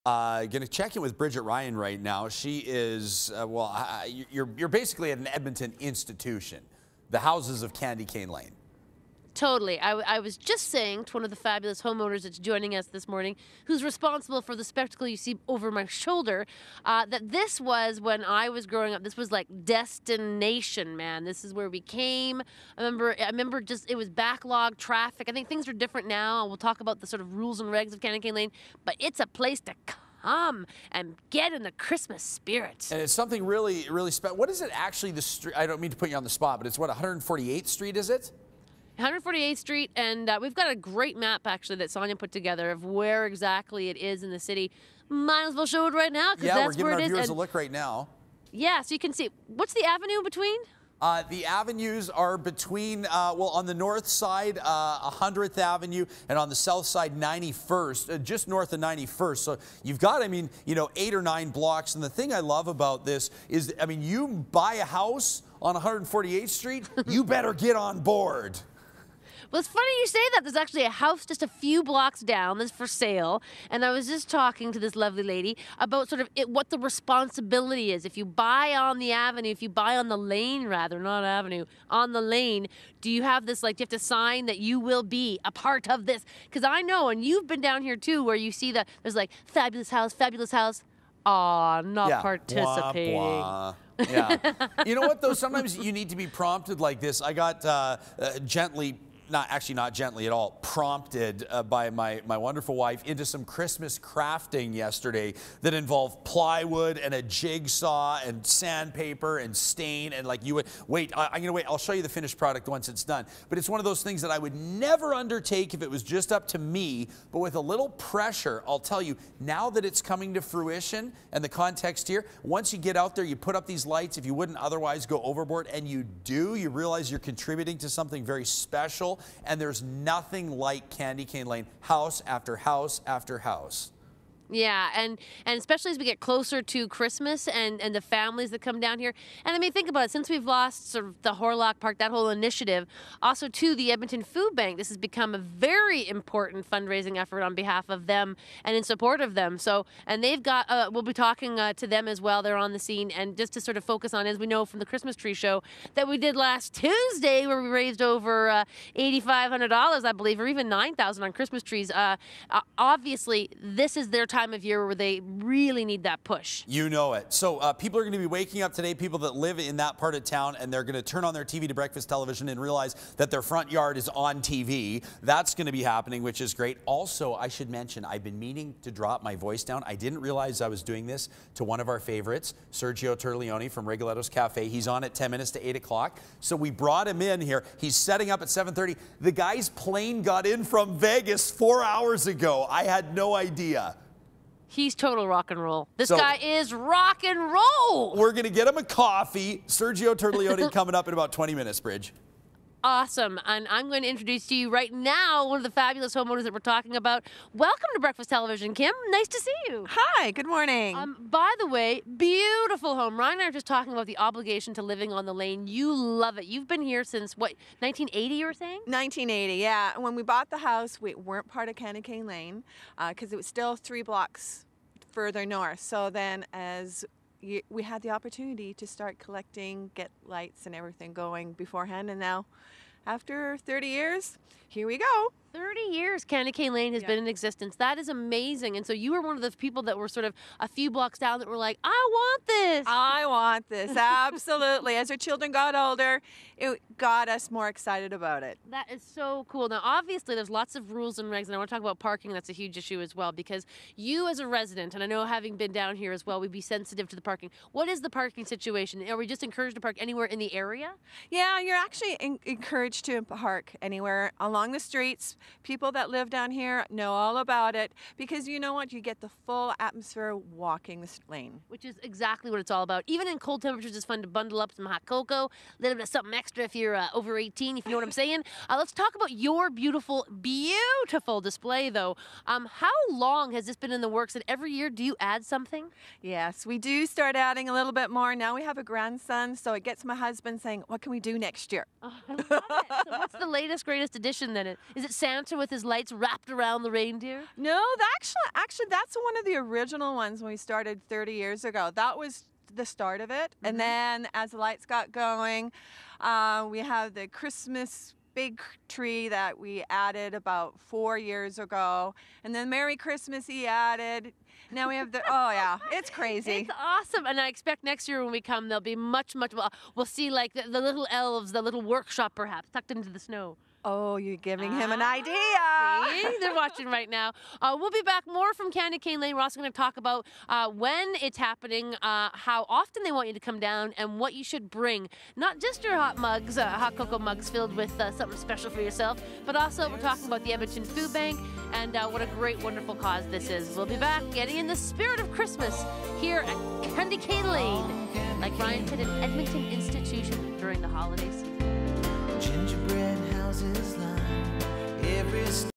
Going to check in with Bridget Ryan right now. She is, you're basically at an Edmonton institution, the houses of Candy Cane Lane. Totally. I was just saying to one of the fabulous homeowners that's joining us this morning, who's responsible for the spectacle you see over my shoulder, that this was when I was growing up. This was like destination, man. This is where we came. I remember just, it was backlog traffic. I think things are different now. We'll talk about the sort of rules and regs of Candy Cane Lane, but it's a place to come and get in the Christmas spirit. And it's something really, really special. What is it actually, the street? I don't mean to put you on the spot, but it's what, 148th Street, is it? 148th Street, and we've got a great map actually that Sonia put together of where exactly it is in the city. Might as well show it right now because that's where it is. Yeah, we're giving our viewers a look right now. Yeah, so you can see. What's the avenue between? The avenues are between, well, on the north side, 100th Avenue, and on the south side, 91st, just north of 91st. So you've got, I mean, you know, 8 or 9 blocks. And the thing I love about this is, I mean, you buy a house on 148th Street, you better get on board. Well, it's funny you say that. There's actually a house just a few blocks down that's for sale. And I was just talking to this lovely lady about sort of what the responsibility is. If you buy on the avenue, if you buy on the lane, rather, not avenue, on the lane, do you have this, like, do you have to sign that you will be a part of this? Because I know, and you've been down here too, where you see that there's like, fabulous house, aw, not participating. Blah, blah. Yeah. You know what, though? Sometimes you need to be prompted like this. I got not gently at all, prompted by my wonderful wife into some Christmas crafting yesterday that involved plywood and a jigsaw and sandpaper and stain and like you would, wait, I'm gonna wait, I'll show you the finished product once it's done. But it's one of those things that I would never undertake if it was just up to me, but with a little pressure, I'll tell you, now that it's coming to fruition and the context here, once you get out there, you put up these lights, if you wouldn't otherwise go overboard, and you do, you realize you're contributing to something very special. And there's nothing like Candy Cane Lane, house after house after house. Yeah, and especially as we get closer to Christmas and the families that come down here. And I mean, think about it. Since we've lost sort of the Horlock Park, that whole initiative, also to the Edmonton Food Bank, this has become a very important fundraising effort on behalf of them and in support of them. So, and they've got, we'll be talking to them as well. They're on the scene. And just to sort of focus on, as we know from the Christmas tree show that we did last Tuesday, where we raised over $8,500, I believe, or even $9,000 on Christmas trees. Obviously, this is their time of year where they really need that push. You know it. So people are going to be waking up today, people that live in that part of town, and they're going to turn on their TV to breakfast television and realize that their front yard is on TV. That's going to be happening, which is great. Also, I should mention, I've been meaning to drop my voice down. I didn't realize I was doing this to one of our favorites, Sergio Turlioni from Rigoletto's Cafe. He's on at 10 minutes to 8 o'clock. So we brought him in here. He's setting up at 7:30. The guy's plane got in from Vegas 4 hours ago. I had no idea. He's total rock and roll. This guy is rock and roll. We're going to get him a coffee. Sergio Turlioni coming up in about 20 minutes, Bridge. Awesome. And I'm going to introduce to you right now one of the fabulous homeowners that we're talking about. Welcome to Breakfast Television, Kim. Nice to see you. Hi, good morning. By the way, beautiful home. Ryan and I were just talking about the obligation to living on the lane. You love it. You've been here since, what, 1980 you were saying? 1980, yeah. When we bought the house, we weren't part of Candy Cane Lane because it was still 3 blocks further north. So then as we had the opportunity to start collecting, get lights and everything going beforehand, and now after 30 years, here we go. 30 years Candy Cane Lane has been in existence. That is amazing. And so you were one of those people that were sort of a few blocks down that were like, I want this. I want this, absolutely. As our children got older, it got us more excited about it. That is so cool. Now, obviously, there's lots of rules and regs, and I want to talk about parking. That's a huge issue as well, because you as a resident, and I know having been down here as well, we'd be sensitive to the parking. What is the parking situation? Are we just encouraged to park anywhere in the area? Yeah, you're actually encouraged to park anywhere along the streets. People that live down here know all about it because you know what? You get the full atmosphere walking this lane. Which is exactly what it's all about. Even in cold temperatures, it's fun to bundle up some hot cocoa, a little bit of something extra if you're over 18, if you know what I'm saying. Let's talk about your beautiful, beautiful display, though. How long has this been in the works? And every year, do you add something? Yes, we do start adding a little bit more. Now we have a grandson, so it gets my husband saying, what can we do next year? Oh, I love it. So what's the latest, greatest addition then? Is it Santa with his lights wrapped around the reindeer? No, actually, that's one of the original ones when we started 30 years ago. That was the start of it. And then as the lights got going, we have the Christmas big tree that we added about 4 years ago. And then Merry Christmas he added. Now we have the, oh yeah, it's crazy. It's awesome. And I expect next year when we come, there'll be much, we'll see like the little elves, the little workshop perhaps, tucked into the snow. Oh, you're giving him an idea. See? They're watching right now. We'll be back more from Candy Cane Lane. We're also going to talk about when it's happening, how often they want you to come down, and what you should bring. Not just your hot mugs, hot cocoa mugs filled with something special for yourself, but also we're talking about the Edmonton Food Bank and what a great, wonderful cause this is. We'll be back getting in the spirit of Christmas here at Candy Cane Lane, like Ryan said, an Edmonton institution during the holiday season. Gingerbread houses line every